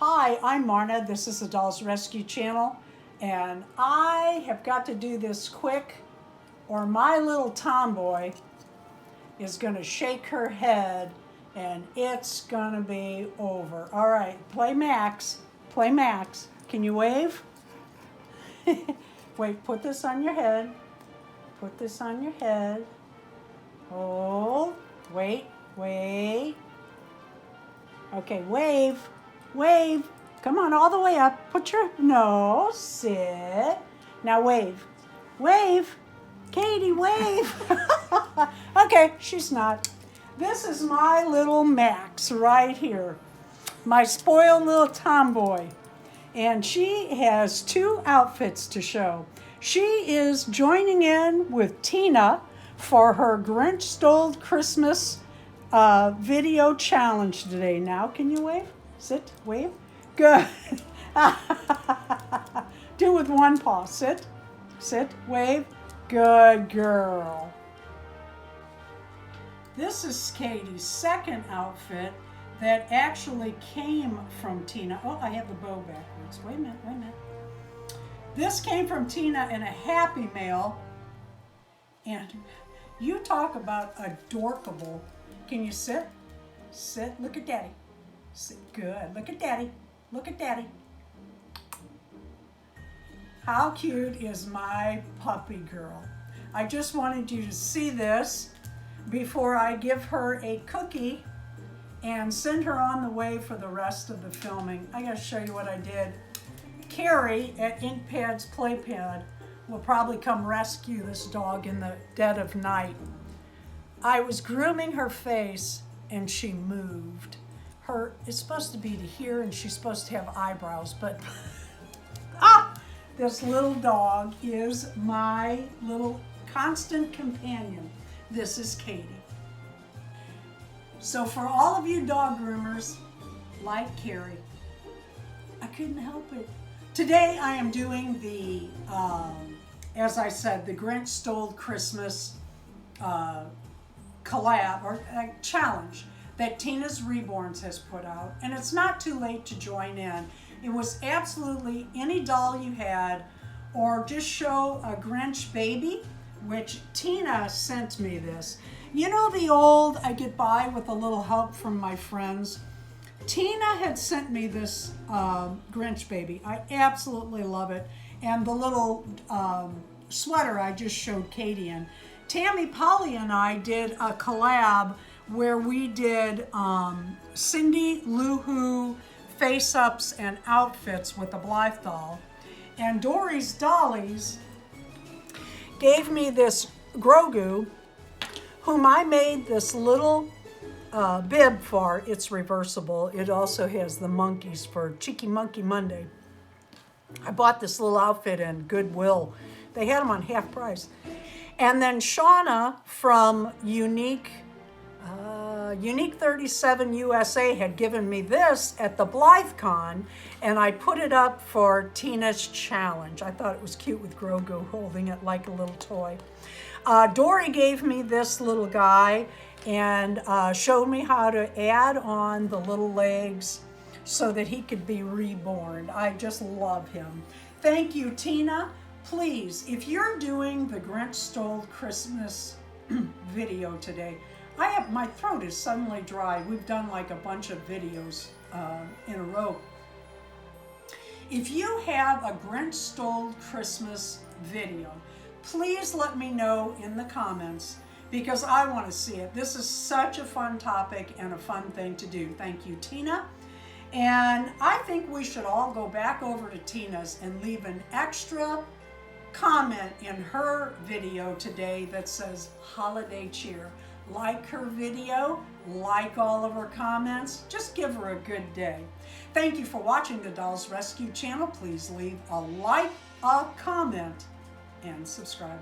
Hi, I'm Marna. This is the Dolls Rescue Channel, and I have got to do this quick or my little tomboy is going to shake her head and it's going to be over. All right, play Max. Play Max. Can you wave? Wait, put this on your head. Put this on your head. Hold. Wait, wait. Okay, wave. Wave. Come on, all the way up. Put your, no, sit. Now wave. Wave. Katy, wave. Okay, she's not. This is my little Max right here. My spoiled little tomboy. And she has 2 outfits to show. She is joining in with Tina for her Grinch Stole Christmas video challenge today. Now, can you wave? Sit, wave. Good. Do with one paw. Sit, sit, wave. Good girl. This is Katy's second outfit that actually came from Tina. Oh, I have the bow backwards. Wait a minute, wait a minute. This came from Tina in a Happy Mail. And you talk about adorkable. Can you sit? Sit. Look at Daddy. Sit. Good. Look at Daddy. Look at Daddy. How cute is my puppy girl? I just wanted you to see this before I give her a cookie and send her on the way for the rest of the filming. I gotta show you what I did. Carrie at Inkpad's Playpad will probably come rescue this dog in the dead of night. I was grooming her face and she moved. It's supposed to be to here and she's supposed to have eyebrows, but this little dog is my little constant companion. This is Katy. So for all of you dog groomers, like Carrie, I couldn't help it. Today I am doing the, as I said, the Grinch Stole Christmas collab or challenge that Tina's Reborns has put out. And it's not too late to join in. It was absolutely any doll you had, or just show a Grinch baby, which Tina sent me this. You know the old, I get by with a little help from my friends. Tina had sent me this Grinch baby. I absolutely love it. And the little sweater I just showed Katy in. Tammy, Polly, and I did a collab where we did Cindy Lou Who face-ups and outfits with the Blythe doll. And Dory's Dollies gave me this Grogu, whom I made this little bib for. It's reversible. It also has the monkeys for Cheeky Monkey Monday. I bought this little outfit in Goodwill. They had them on half price. And then Shauna from Unique 37 USA had given me this at the BlytheCon, and I put it up for Tina's challenge. I thought it was cute with Grogu holding it like a little toy. Dory gave me this little guy and showed me how to add on the little legs so that he could be reborn. I just love him. Thank you, Tina. Please, if you're doing the Grinch Stole Christmas video today, my throat is suddenly dry. We've done like a bunch of videos in a row. If you have a Grinch Stole Christmas video, please let me know in the comments because I want to see it. This is such a fun topic and a fun thing to do. Thank you, Tina. And I think we should all go back over to Tina's and leave an extra comment in her video today that says holiday cheer. Like her video, like all of her comments, just give her a good day. Thank you for watching the Dolls Rescue Channel. Please leave a like, a comment, and subscribe.